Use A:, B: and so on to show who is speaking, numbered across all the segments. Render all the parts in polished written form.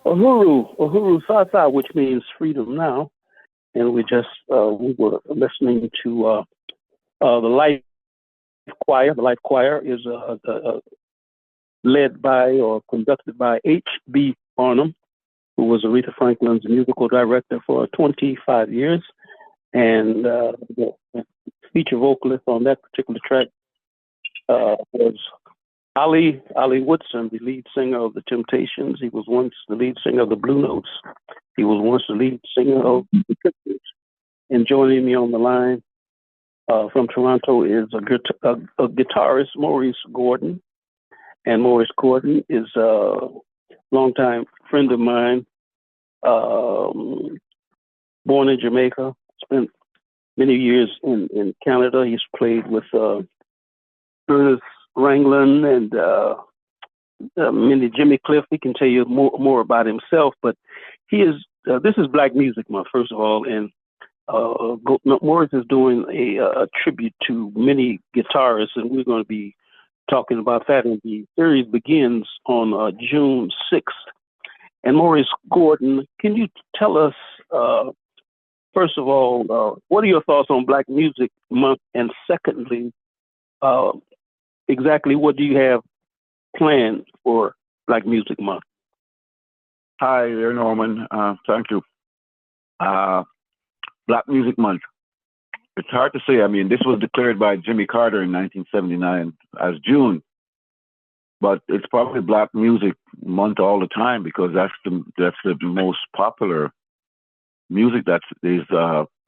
A: Uhuru Sasa, which means freedom now. And we were listening to the Life Choir. The Life Choir is led by or conducted by H.B. Barnum, who was Aretha Franklin's musical director for 25 years. And the feature vocalist on that particular track was Ali Woodson, the lead singer of the Temptations. He was once the lead singer of the Blue Notes. He was once the lead singer of the Pictures. And joining me on the line from Toronto is a guitarist, Maurice Gorden. And Maurice Gorden is a longtime friend of mine, born in Jamaica, spent many years in Canada. He's played with Ernest Ranglin and many Jimmy Cliff. He can tell you more about himself, but he is. This is Black Music Month, first of all, and Maurice is doing a tribute to many guitarists, and we're going to be talking about that. And the series begins on June 6th. And Maurice Gorden, can you tell us, first of all, what are your thoughts on Black Music Month? And secondly, exactly what do you have planned for Black Music Month?
B: Hi there, Norman. Thank you. Black Music Month. It's hard to say. I mean, this was declared by Jimmy Carter in 1979 as June, but it's probably Black Music Month all the time because that's the most popular music that is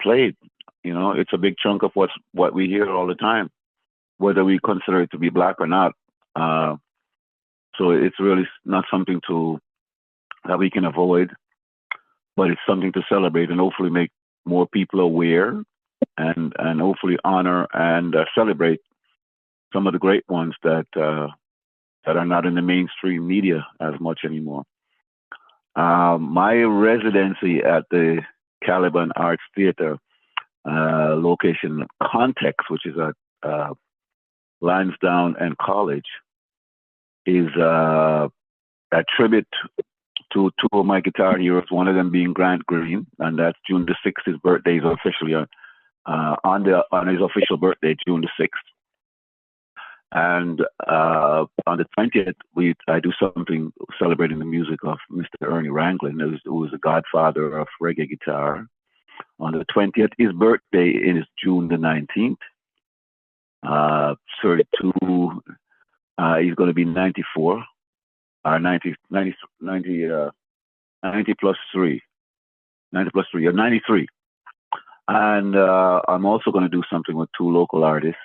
B: played. You know, it's a big chunk of what we hear all the time, whether we consider it to be Black or not. So it's really not something that we can avoid, but it's something to celebrate and hopefully make more people aware and hopefully honor and celebrate some of the great ones that are not in the mainstream media as much anymore. My residency at the Caliban Arts Theatre location, Contxt, which is at Lansdowne and College, is a tribute to two of my guitar heroes, one of them being Grant Green, and that's June the 6th. His birthday is officially on his official birthday, June the 6th. And on the 20th, I do something celebrating the music of Mr. Ernie Ranglin, who was the godfather of reggae guitar. On the 20th, his birthday is June the 19th. 32, he's going to be 94. 90 plus 3, 90 plus 3, or 93. And I'm also going to do something with two local artists,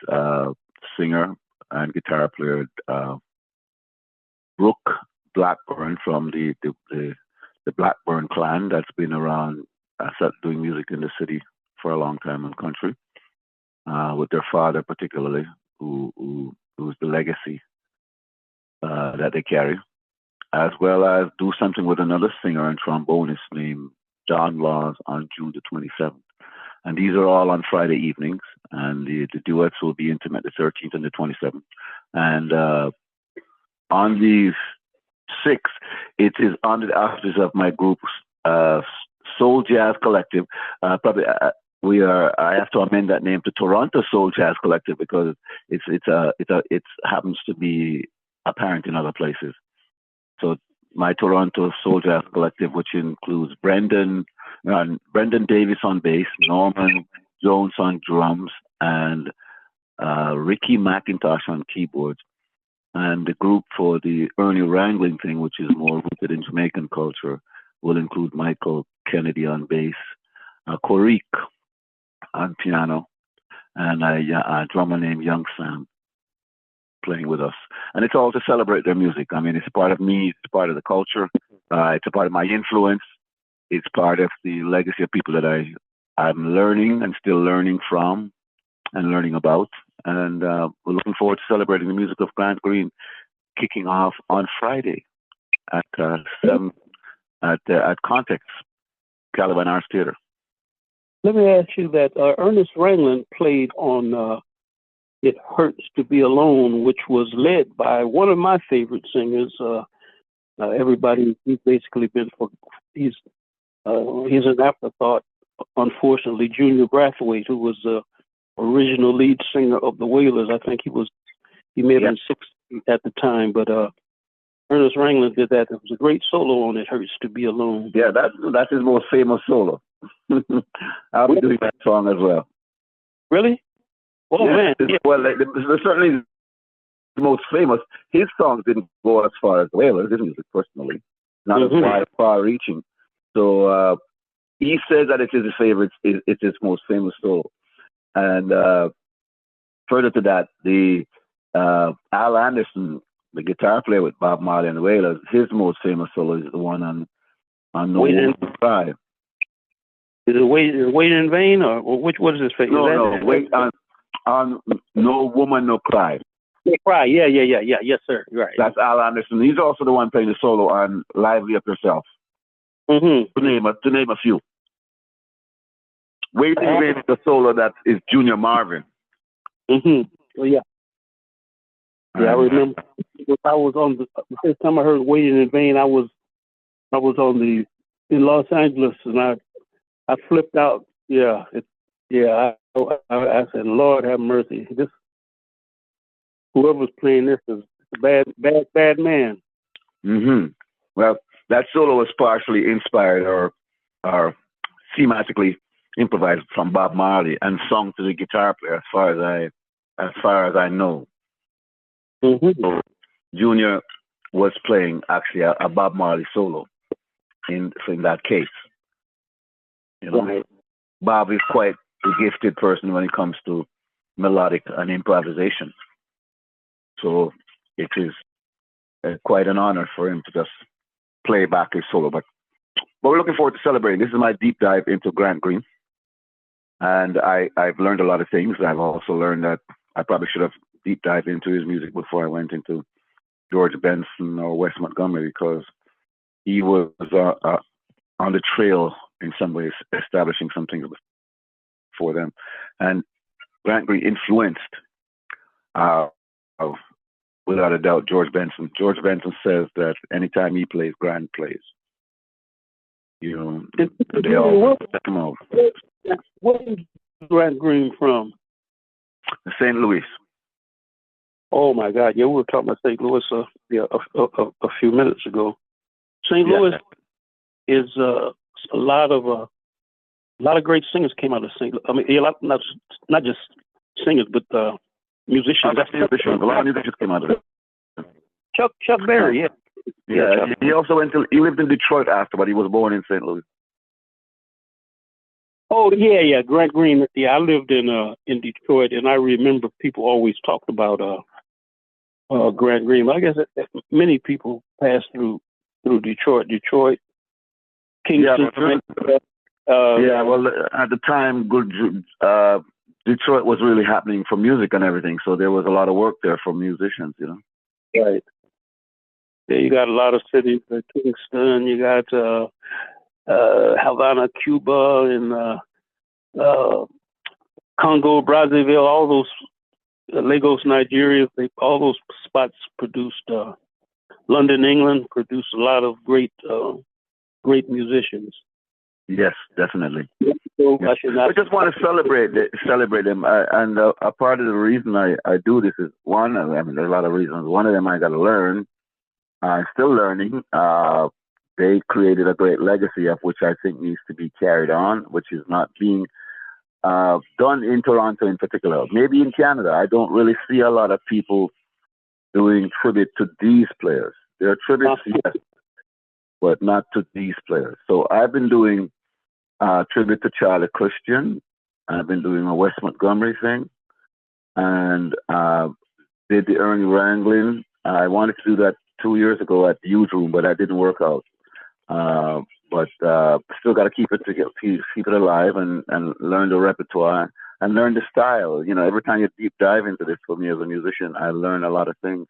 B: singer and guitar player Brooke Blackburn from the Blackburn clan that's been around doing music in the city for a long time in the country, with their father particularly, who's the legacy that they carry, as well as do something with another singer and trombonist named John Laws on June the 27th. And these are all on Friday evenings, and the duets will be intimate the 13th and the 27th. And on the 6th, it is under the auspices of my group, Soul Jazz Collective. I have to amend that name to Toronto Soul Jazz Collective because it happens to be apparent in other places. So my Toronto Soul Jazz Collective, which includes Brendan Davis on bass, Norman Jones on drums, and Ricky McIntosh on keyboards. And the group for the Ernie Wrangling thing, which is more rooted in Jamaican culture, will include Michael Kennedy on bass, Korik on piano, and a drummer named Young Sam playing with us. And it's all to celebrate their music. I mean, it's part of me, it's part of the culture, it's a part of my influence, it's part of the legacy of people that I'm learning and still learning from and learning about. And we're looking forward to celebrating the music of Grant Green, kicking off on Friday at 7 at Contxt, Caliban Arts Theatre.
A: Let me ask you that Ernest Ranglin played on It Hurts to Be Alone, which was led by one of my favorite singers, He's basically been he's an afterthought. Unfortunately, Junior Brathwaite, who was the original lead singer of the Wailers, I think he may have been 60 at the time, but Ernest Ranglin did that. It was a great solo on "It Hurts to Be Alone."
B: Yeah, that's his most famous solo. I'll be doing that song as well.
A: Really? Oh man! Yeah.
B: Well, certainly the most famous. His songs didn't go as far as Wailers' music, personally, not as far-reaching. So he says that it's his favorite. It's his most famous solo. And further to that, the Al Anderson, the guitar player with Bob Marley and the Wailers, his most famous solo is the one on No Woman No Cry.
A: Is it Wait in Vain, or what is his favorite?
B: No, Wait on No Woman No Cry.
A: Cry, yeah. Yes, sir. Right.
B: That's Al Anderson. He's also the one playing the solo on Lively Up Yourself. To name a few. Wait in Vain is the solo that is Junior Marvin.
A: Oh yeah. Yeah, I remember. I was on the first time I heard "Waiting in Vain." I was in Los Angeles, and I flipped out. Yeah, I said, "Lord have mercy! Whoever's playing this is a bad man."
B: Well, that solo was partially inspired or thematically improvised from Bob Marley and sung to the guitar player, as far as I know. So Junior was playing actually a Bob Marley solo in that case.
A: Right.
B: Bob is quite a gifted person when it comes to melodic and improvisation. So it is quite an honor for him to just play back his solo. But we're looking forward to celebrating. This is my deep dive into Grant Green. And I've learned a lot of things. I've also learned that I probably should have deep dived into his music before I went into George Benson or Wes Montgomery, because he was on the trail in some ways, establishing some things for them. And Grant Green influenced, without a doubt, George Benson. George Benson says that anytime he plays, Grant plays. They all come out.
A: Where is Grant Green from?
B: St. Louis.
A: Oh my God! Yeah, we were talking about St. Louis a few minutes ago. St. Louis is a lot of great singers came out of St. Louis. I mean, not just singers, but musicians.
B: A lot of musicians came out of it.
A: Chuck Berry,
B: yeah. He also he lived in Detroit after, but he was born in St. Louis.
A: Oh yeah. Grant Green. Yeah, I lived in Detroit, and I remember people always talked about Grant Green. But I guess many people passed through Detroit. Kingston.
B: Well, at the time, Detroit was really happening for music and everything, so there was a lot of work there for musicians,
A: Right. Yeah, you got a lot of cities, Kingston, you got Havana, Cuba, and Congo, Brazzaville, all those, Lagos, Nigeria, all those spots produced, London, England produced a lot of great musicians.
B: Yes, definitely.
A: So
B: I just want to celebrate them. And a part of the reason I do this is one, there's a lot of reasons. One of them, I got to learn. I'm still learning. They created a great legacy of which I think needs to be carried on, which is not being done in Toronto in particular. Maybe in Canada, I don't really see a lot of people doing tribute to these players. There are tributes, yes, but not to these players. So I've been doing tribute to Charlie Christian. I've been doing a Wes Montgomery thing, and did the Ernie Ranglin. I wanted to do that 2 years ago at the Youth Room, but that didn't work out. But still got to keep it alive and learn the repertoire and learn the style. Every time you deep dive into this, for me as a musician, I learn a lot of things.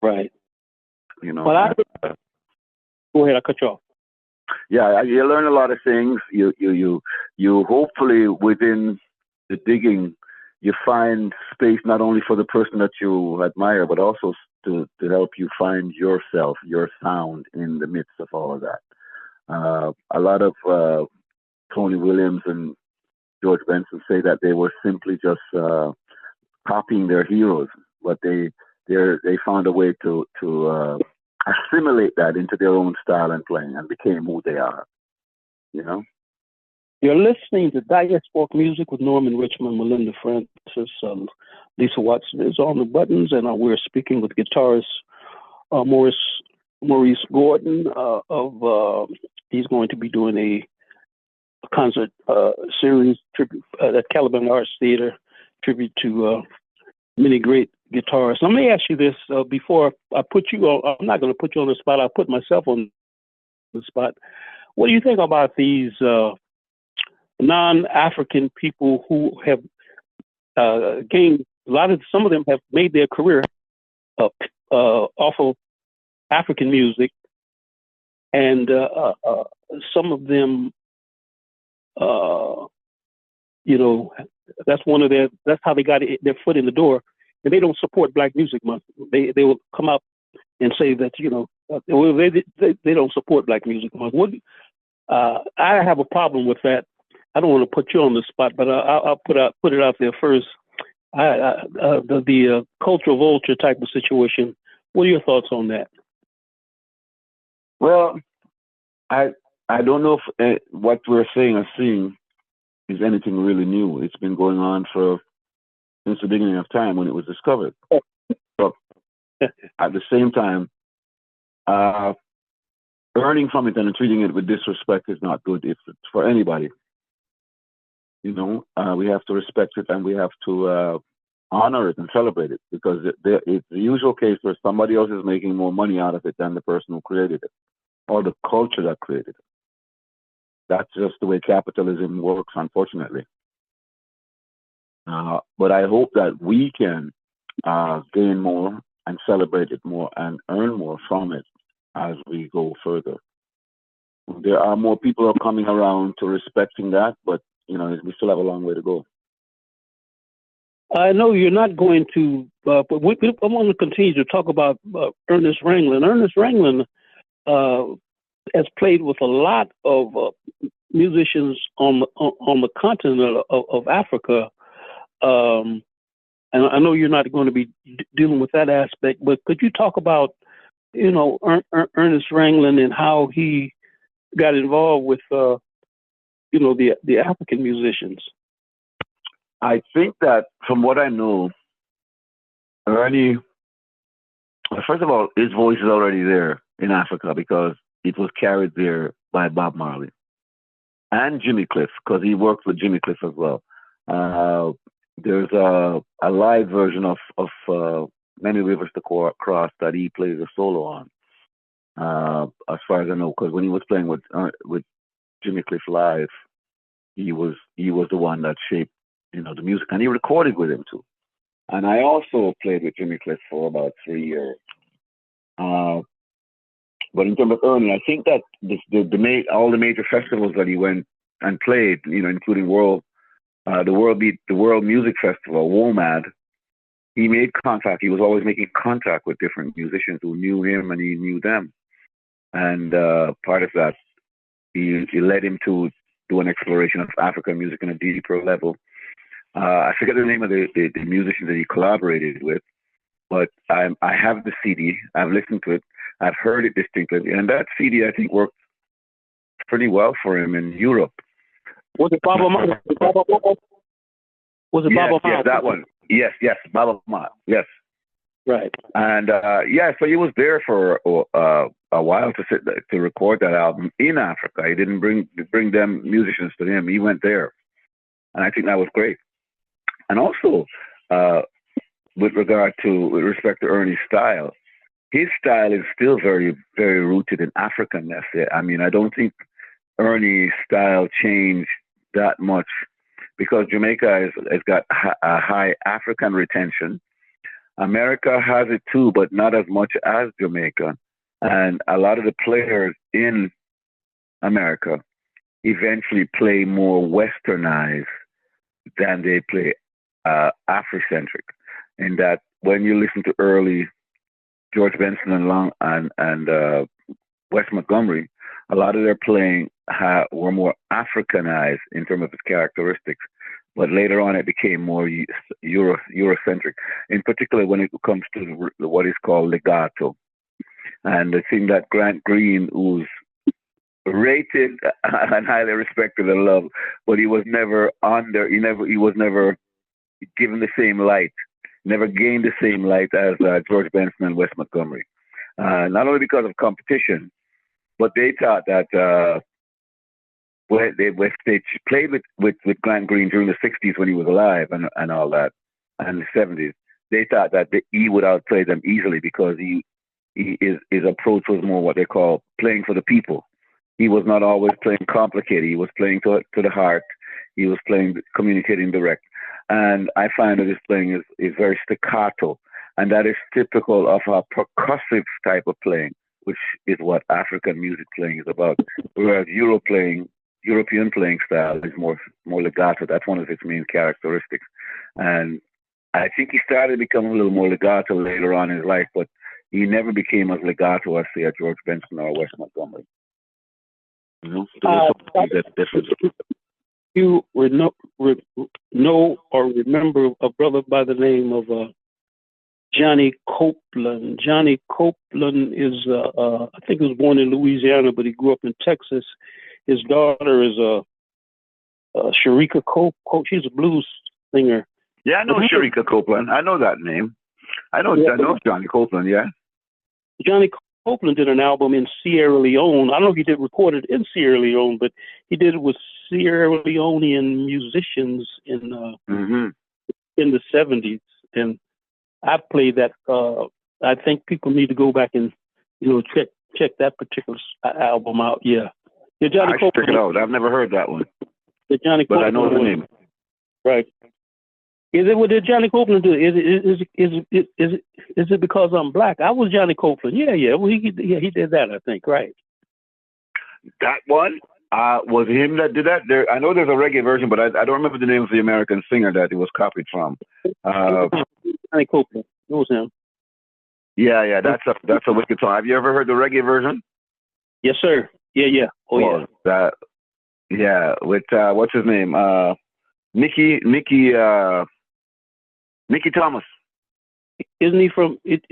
A: Right.
B: Well,
A: go ahead. I cut you off.
B: Yeah, you learn a lot of things. You hopefully within the digging, you find space not only for the person that you admire, but also to help you find yourself, your sound in the midst of all of that. A lot of Tony Williams and George Benson say that they were simply just copying their heroes, but they found a way to assimilate that into their own style and playing, and became who they are. You know.
A: You're listening to Diasporic Music with Norman Richmond, Melinda Francis, Lisa Watson is on the buttons, and we're speaking with guitarist Maurice Gorden. He's going to be doing a concert series tribute at Caliban Arts Theater, tribute to many great guitarists. Let me ask you this before I put you on. I'm not going to put you on the spot. I'll put myself on the spot. What do you think about these non-African people who have gained some of them have made their career off of African music, and some of them, that's how they got their foot in the door, and they don't support Black Music Month. They will come out and say that they don't support Black Music Month. I have a problem with that. I don't want to put you on the spot, but I'll put it out there first. The cultural vulture type of situation. What are your thoughts on that?
B: Well, I don't know if what we're saying or seeing is anything really new. It's been going on since the beginning of time when it was discovered. But at the same time, earning from it and treating it with disrespect is not good. It's for anybody. We have to respect it, and we have to honor it and celebrate it, because it's the usual case where somebody else is making more money out of it than the person who created it, or the culture that created it. That's just the way capitalism works, unfortunately. But I hope that we can gain more and celebrate it more and earn more from it as we go further. There are more people who are coming around to respecting that, but we still have a long way to go.
A: I know you're not going to, but I want to continue to talk about Ernest Ranglin. Ernest Ranglin has played with a lot of musicians on the continent of Africa, and I know you're not going to be dealing with that aspect. But could you talk about, Ernest Ranglin and how he got involved with, the African musicians?
B: I think that from what I know, Ernie, first of all, his voice is already there in Africa because it was carried there by Bob Marley and Jimmy Cliff, because he worked with Jimmy Cliff as well. There's a live version of Many Rivers to Cross that he plays a solo on, as far as I know, because when he was playing with Jimmy Cliff live, he was the one that shaped the music, and he recorded with him too. And I also played with Jimmy Cliff for about 3 years. But in terms of Ernie, I think that all the major festivals that he went and played, including the World Music Festival, WOMAD, he made contact. He was always making contact with different musicians who knew him and he knew them. And part of that, he led him to do an exploration of African music on a deeper level. I forget the name of the musicians that he collaborated with, but I have the CD. I've listened to it. I've heard it distinctly, and that CD I think worked pretty well for him in Europe.
A: Was it Baba Ma? Was it Baba Ma?
B: Yes, that one. Yes, Baba Ma. Yes.
A: Right.
B: And so he was there for a while to record that album in Africa. He didn't bring them musicians to him. He went there, and I think that was great. And also, with respect to Ernie's style, his style is still very, very rooted in Africanness. I mean, I don't think Ernie's style changed that much, because Jamaica has got a high African retention. America has it too, but not as much as Jamaica. And a lot of the players in America eventually play more westernized than they play Afrocentric. In that, when you listen to early George Benson and Wes Montgomery, a lot of their playing were more Africanized in terms of its characteristics. But later on, it became more Eurocentric, in particular when it comes to what is called legato. And the thing that Grant Green, who's rated and highly respected and loved, but he was never he was never given the same light, never gained the same light as George Benson and Wes Montgomery. Not only because of competition, but they thought that when they played with Grant Green during the 60s when he was alive and all that, and the 70s, they thought that he would outplay them easily because his approach was more what they call playing for the people. He was not always playing complicated. He was playing to the heart. He was communicating direct. And I find that his playing is very staccato. And that is typical of a percussive type of playing, which is what African music playing is about. Whereas European playing style is more legato. That's one of its main characteristics. And I think he started becoming a little more legato later on in his life, but he never became as legato as, say, a George Benson or Wes Montgomery. That's different.
A: You know or remember a brother by the name of Johnny Copeland. Johnny Copeland is, I think he was born in Louisiana, but he grew up in Texas. His daughter is Sharika Copeland. She's a blues singer.
B: Yeah, I know Sharika Copeland. I know that name. I know Johnny Copeland, yeah.
A: Johnny Copeland did an album in Sierra Leone. I don't know if he did record it in Sierra Leone, but he did it with Sierra Leonean musicians in the 70s. And I played that. I think people need to go back and check that particular album out. Yeah, Johnny Copeland.
B: Check it out. I've never heard that one.
A: Johnny
B: but
A: Copeland,
B: I know the name.
A: Right. Is it what did Johnny Copeland do? Is it because I'm black? I was Johnny Copeland. Yeah. Well, he did that. I think. Right.
B: That one was him that did that. I know there's a reggae version, but I don't remember the name of the American singer that it was copied from.
A: Johnny Copeland. It was him.
B: Yeah. That's a wicked song. Have you ever heard the reggae version?
A: Yes, sir. Yeah. Oh, yeah.
B: Yeah. With what's his name? Mickey Thomas.
A: Isn't he from? Did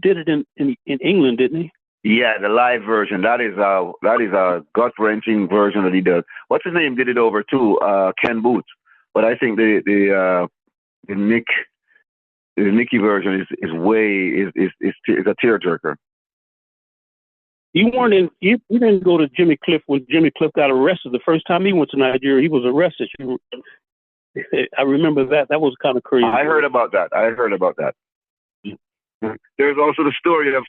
A: it in England, didn't he?
B: Yeah, the live version. That is a gut wrenching version that he does. What's his name? Did it over too? Ken Booth. But I think the Mickey version is a tearjerker.
A: You didn't go to Jimmy Cliff when Jimmy Cliff got arrested the first time he went to Nigeria. He was arrested. I remember that. That was kind of crazy.
B: I heard about that. There's also the story of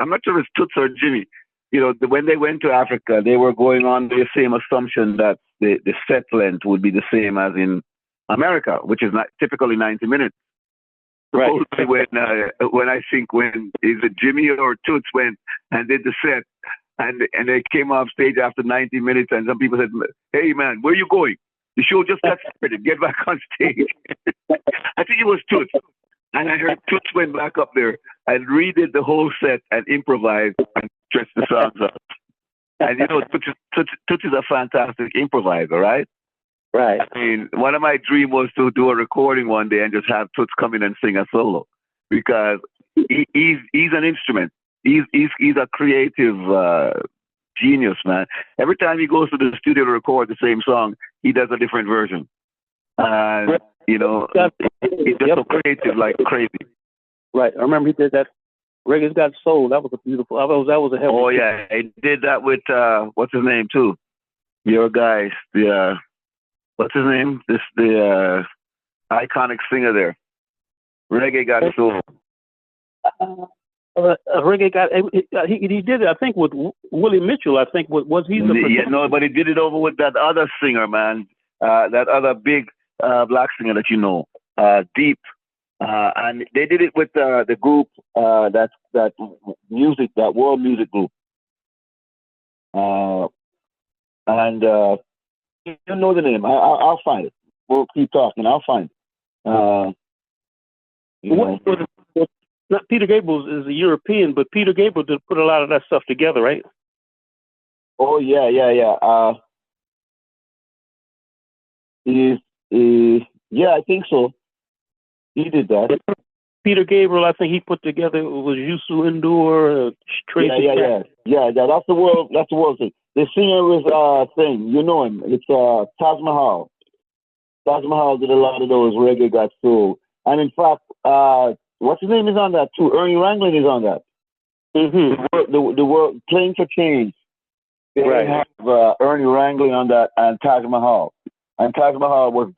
B: I'm not sure if it's Toots or Jimmy. When they went to Africa, they were going on the same assumption that the set length would be the same as in America, which is not typically 90 minutes.
A: Right.
B: When I think when is it Jimmy or Toots went and did the set, and they came off stage after 90 minutes, and some people said, "Hey man, where are you going? The show just got started. Get back on stage." I think it was Toots, and I heard Toots went back up there and redid the whole set and improvised and stretched the songs up. And Toots is a fantastic improviser, right?
A: Right.
B: I mean, one of my dreams was to do a recording one day and just have Toots come in and sing a solo, because he's an instrument. He's a creative genius, man. Every time he goes to the studio to record the same song, he does a different version. And he's just so creative, like crazy.
A: Right. I remember he did that. Reggae's Got Soul. That was a beautiful. That was a heavy.
B: Oh yeah, he did that with what's his name too? Your guys, what's his name? The iconic singer there. Reggae Got Soul.
A: Reggae got. He did it, I think, with Willie Mitchell. I think was he the?
B: Yeah, no, but he did it over with that other singer, man. That other big black singer that you know, Deep. And they did it with the group that world music group. And you know the name. I'll find it. We'll keep talking. I'll find it.
A: Not Peter Gabriel is a European, but Peter Gabriel did put a lot of that stuff together, right?
B: Oh yeah. Yeah, I think so. He did that.
A: Peter Gabriel, I think he put together, it was Yusu Indoor, Tracy.
B: Yeah. That's the world thing. The singer was thing, you know him. It's Taj Mahal. Taj Mahal did a lot of those reggae got soul. And in fact, what's his name is on that too? Ernie Ranglin is on that.
A: Mm-hmm.
B: The world Playing for Change. They
A: Right.
B: have Ernie Ranglin on that and Taj Mahal. And Taj Mahal was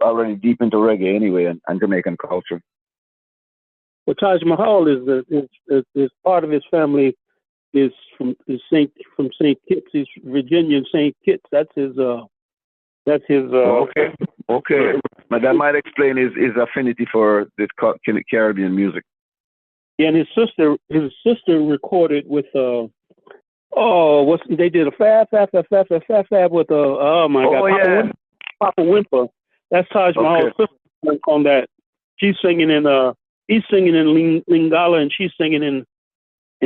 B: already deep into reggae anyway and Jamaican culture.
A: Well, Taj Mahal is part of his family is from Saint Kitts. He's Virginian Saint Kitts. That's his.
B: Okay. But that might explain his affinity for this Caribbean music.
A: Yeah, and his sister recorded with they did a fab with oh my God, Papa Wimper. That's Taj Mahal's sister on that. She's singing in he's singing in Lingala and she's singing in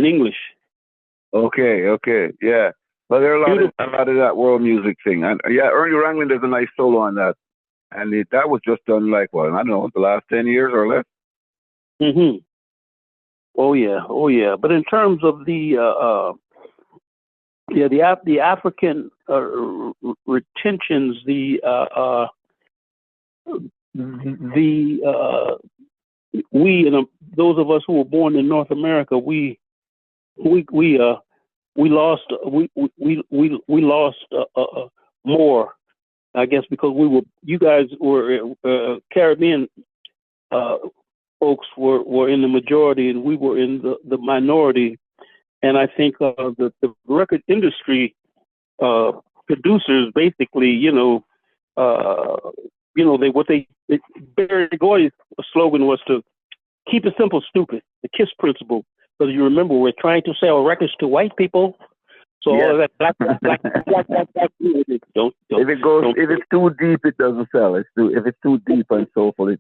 A: English.
B: Okay, yeah. But there are a lot of that world music thing, and yeah, Ernie Ranglin does a nice solo on that, and that was just done like I don't know, the last 10 years or less.
A: Mm-hmm. Oh yeah. But in terms of the African retentions, we and those of us who were born in North America, we lost more, I guess, because you guys were Caribbean folks were in the majority and we were in the minority, and I think the record industry producers basically, Barry Gordy's slogan was to keep it simple, stupid, the KISS principle. Because you remember, we're trying to sell records to white people. So all of that black, don't.
B: If it's too deep, it doesn't sell. If it's too deep and soulful,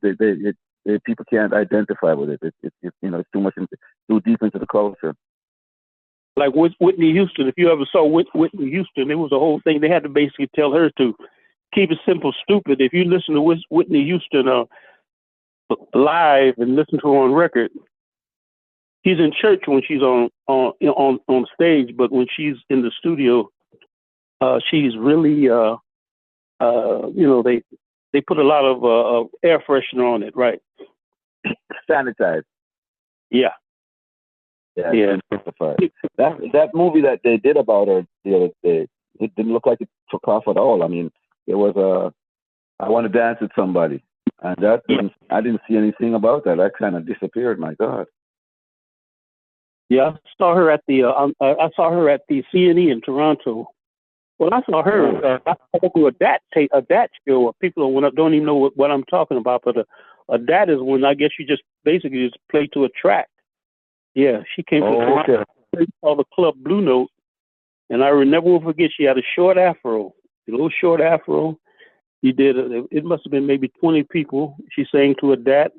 B: people can't identify with it. It's too much too deep into the culture.
A: Like with Whitney Houston, if you ever saw Whitney Houston, it was a whole thing. They had to basically tell her to keep it simple, stupid. If you listen to Whitney Houston live and listen to her on record, she's in church when she's on stage, but when she's in the studio, she's really they put a lot of air freshener on it, right?
B: Sanitized.
A: Yeah.
B: That movie that they did about her the other day, it didn't look like it took off at all. I mean, it was I Want to Dance with Somebody, and I didn't see anything about that. That kind of disappeared. My God.
A: Yeah, I saw her at the CNE in Toronto. Well, I saw her. I went to a DAT show. People don't even know what I'm talking about, but a DAT is when I guess you just basically just play to a track. Yeah, she came to Toronto called the Club Blue Note, and I will never forget. She had a short afro, a little short afro. She did. It must have been maybe 20 people. She sang to a DAT.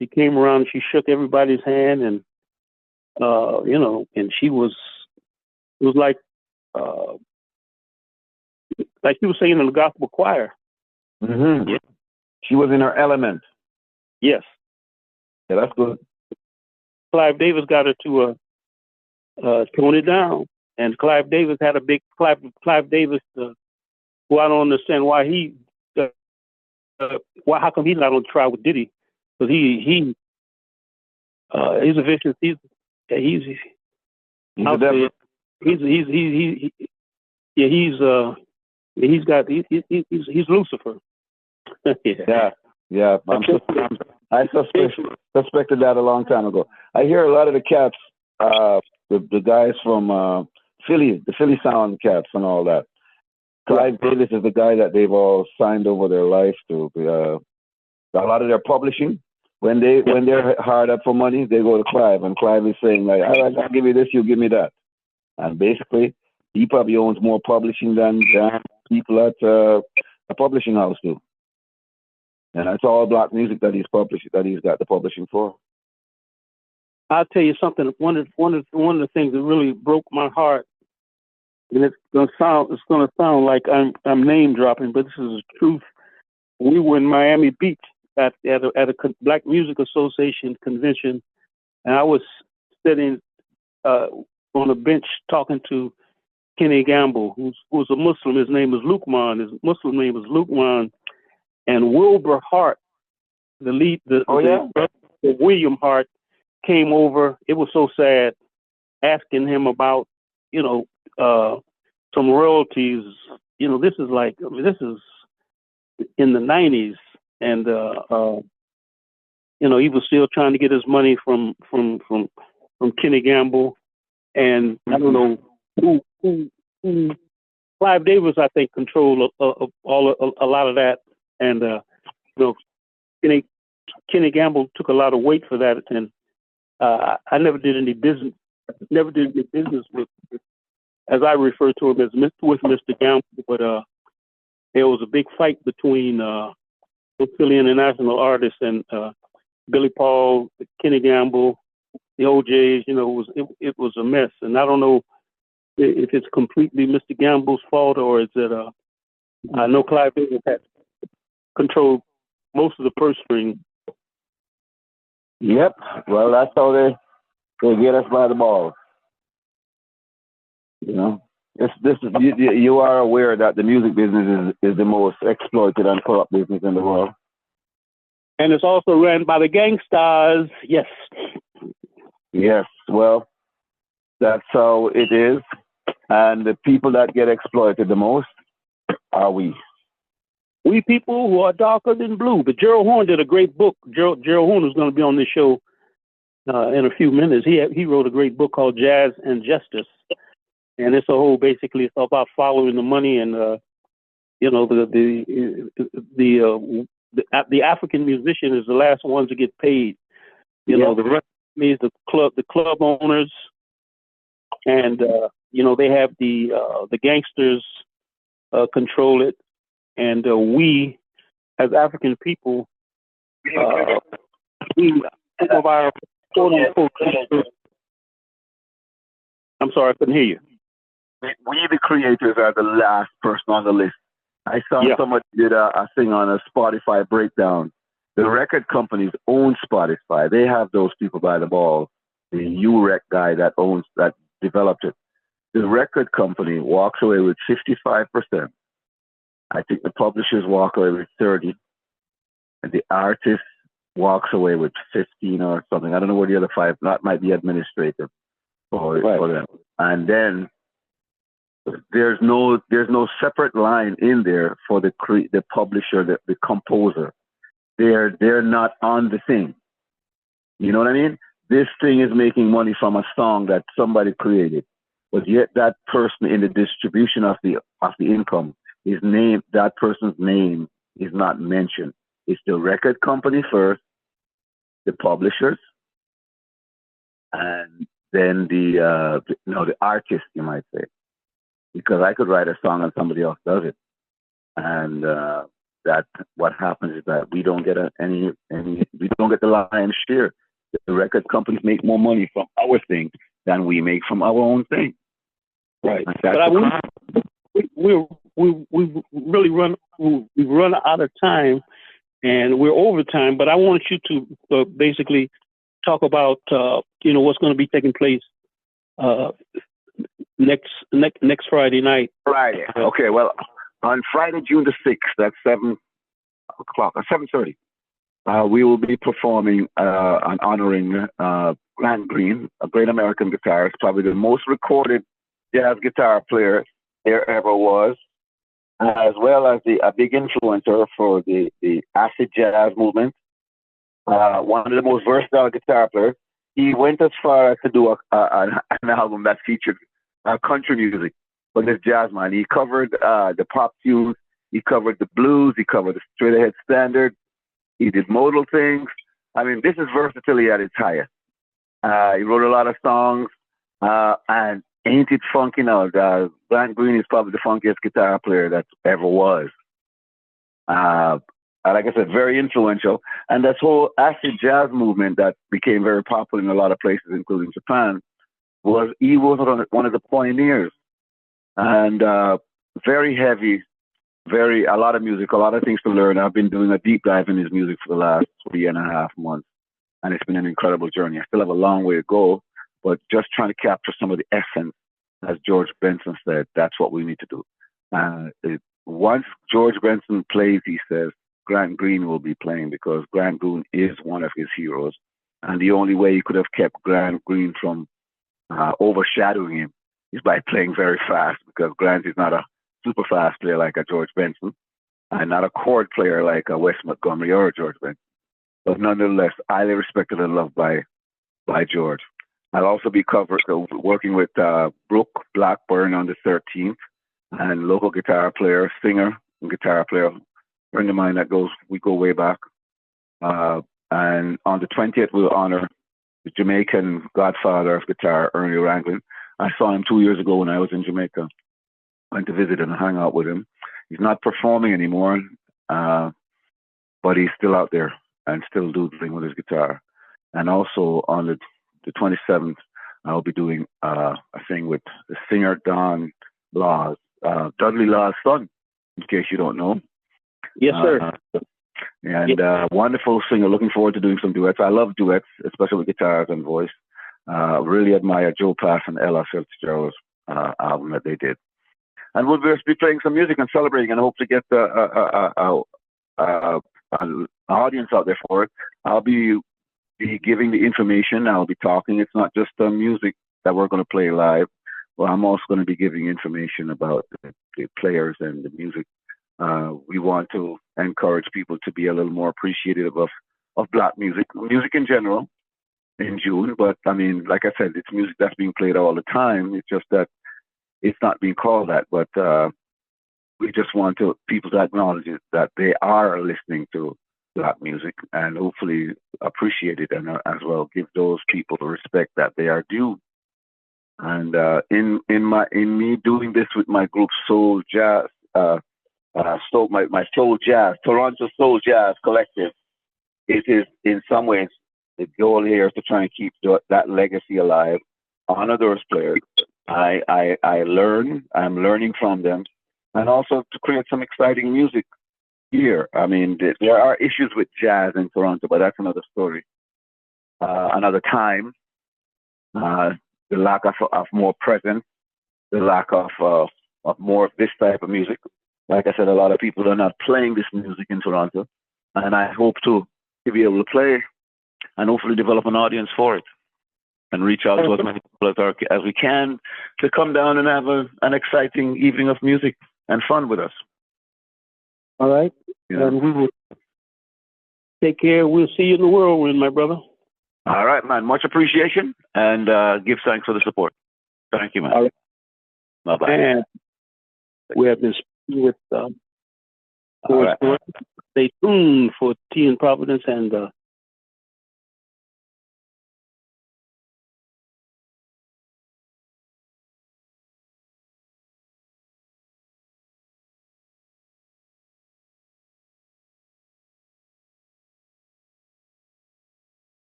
A: She came around. And she shook everybody's hand, and and she was. It was like she was singing in the gospel choir.
B: Mm-hmm. Yeah. She was in her element.
A: Yes.
B: Yeah, that's good.
A: Clive Davis got her to tone it down, and Clive Davis had a big Clive Davis. Who I don't understand why how come he's not on trial with Diddy? Because he's a vicious. He's Lucifer.
B: Yeah. I suspected that a long time ago. I hear a lot of the cats, the guys from Philly, the Philly Sound cats and all that. Clive Davis is the guy that they've all signed over their life to. A lot of their publishing, when they're hard up for money, they go to Clive, and Clive is saying like, all right, I'll give you this, you give me that, and basically he probably owns more publishing than people at a publishing house do. And it's all black music that he's published, that he's got the publishing for.
A: I'll tell you something. One of the things that really broke my heart, and it's gonna sound like I'm name dropping, but this is the truth. We were in Miami Beach at a Black Music Association convention, and I was sitting on a bench talking to Kenny Gamble, who's a Muslim. His name is Lukman. His Muslim name is Lukman, and Wilbur Hart, the lead, the William Hart, came over. It was so sad, asking him about, some royalties. This is in the 90s, and he was still trying to get his money from Kenny Gamble, and I don't know who Clive Davis, I think, controlled a lot of that, and Kenny Gamble took a lot of weight for that, and I never did any business with, as I refer to him, as with Mr. Gamble, but there was a big fight between Philly International artists and Billy Paul, Kenny Gamble, the OJs. It was a mess, and I don't know if it's completely Mr. Gamble's fault, or is it I know Clive Davis had controlled most of the purse string.
B: Yep. Well, that's how they get us by the balls. You are aware that the music business is the most exploited and corrupt business in the world.
A: And it's also ran by the gangsters. Yes.
B: Yes. Well, that's how it is. And the people that get exploited the most are we.
A: We people who are darker than blue. But Gerald Horne did a great book. Gerald Horne is going to be on this show in a few minutes. He wrote a great book called Jazz and Justice, and it's basically it's about following the money, and the African musician is the last ones to get paid. The rest means the club owners, and they have the gangsters control it. And we, as African people, of our quote-unquote, I'm sorry, I couldn't hear you.
B: We, the creators, are the last person on the list. I saw somebody did a thing on a Spotify breakdown. The record companies own Spotify. They have those people by the ball. The UREC guy that developed it. The record company walks away with 55%. I think the publishers walk away with 30%, and the artist walks away with 15 or something. I don't know where the other 5. That might be administrative for them. And then there's no separate line in there for the publisher, the composer. They're not on the thing. You know what I mean? This thing is making money from a song that somebody created, but yet that person in the distribution of the income, that person's name is not mentioned. It's the record company first, the publishers, and then the artist, you might say. Because I could write a song and somebody else does it. And that what happens is that we don't get we don't get the lion's share. The record companies make more money from our thing than we make from our own thing.
A: Right. But we've really run out of time, and we're over time. But I want you to basically talk about what's going to be taking place next Friday night.
B: Friday. Okay. Well, on Friday, June the 6th, at 7 o'clock or 7:30, we will be performing and honoring Grant Green, a great American guitarist, probably the most recorded jazz guitar player there ever was, as well as a big influencer for the acid jazz movement. One of the most versatile guitar players. He went as far as to do an album that featured country music, but this jazz man. He covered the pop tunes, he covered the blues, he covered the straight ahead standard, he did modal things. I mean, this is versatility at its highest. He wrote a lot of songs, and ain't it funky now? Grant Green is probably the funkiest guitar player that ever was. like I said, very influential. And this whole acid jazz movement that became very popular in a lot of places, including Japan, he was one of the pioneers. And very heavy, a lot of music, a lot of things to learn. I've been doing a deep dive in his music for the last 3.5 months, and it's been an incredible journey. I still have a long way to go, but just trying to capture some of the essence, as George Benson said, that's what we need to do. Once George Benson plays, he says, Grant Green will be playing, because Grant Green is one of his heroes. And the only way he could have kept Grant Green from overshadowing him is by playing very fast, because Grant is not a super fast player like a George Benson, and not a chord player like a Wes Montgomery or a George Benson. But nonetheless, highly respected and loved by George. I'll also be working with Brooke Blackburn on the 13th, and local guitar player, singer, and guitar player, friend of mine we go way back. And on the 20th, we'll honor the Jamaican godfather of guitar, Ernie Ranglin. I saw him 2 years ago when I was in Jamaica. Went to visit and hang out with him. He's not performing anymore, but he's still out there and still doodling with his guitar. And also on the 27th, I'll be doing a thing with the singer Don Laws, Dudley Laws' son, in case you don't know.
A: Yes, sir.
B: And wonderful singer. Looking forward to doing some duets. I love duets, especially with guitars and voice. Really admire Joe Pass and Ella Fitzgerald's album that they did. And we'll just be playing some music and celebrating, and hope to get an audience out there for it. I'll be giving the information. I'll be talking. It's not just the music that we're going to play live. Well, I'm also going to be giving information about the players and the music. We want to encourage people to be a little more appreciative of Black music in general, in June. But I mean, like I said, it's music that's being played all the time. It's just that it's not being called that. But we just want people to acknowledge that they are listening to Black music, and hopefully appreciate it, and as well give those people the respect that they are due. And in me doing this with my group Soul Jazz, my Soul Jazz, Toronto Soul Jazz Collective, it is in some ways the goal here is to try and keep that legacy alive, honor those players. I'm learning from them, and also to create some exciting music here. I mean, there are issues with jazz in Toronto, but that's another story, another time. The lack of more presence, the lack of more of this type of music. Like I said, a lot of people are not playing this music in Toronto, and I hope to be able to play and hopefully develop an audience for it, and reach out to as many people as we can to come down and have an exciting evening of music and fun with us.
A: All right.
B: Yeah.
A: And we will take care. We'll see you in the whirlwind, my brother.
B: All right, man. Much appreciation, and give thanks for the support. Thank you, man.
A: All right.
B: Bye-bye.
A: And we have been speaking with
B: right.
A: Stay tuned for Tea in Providence and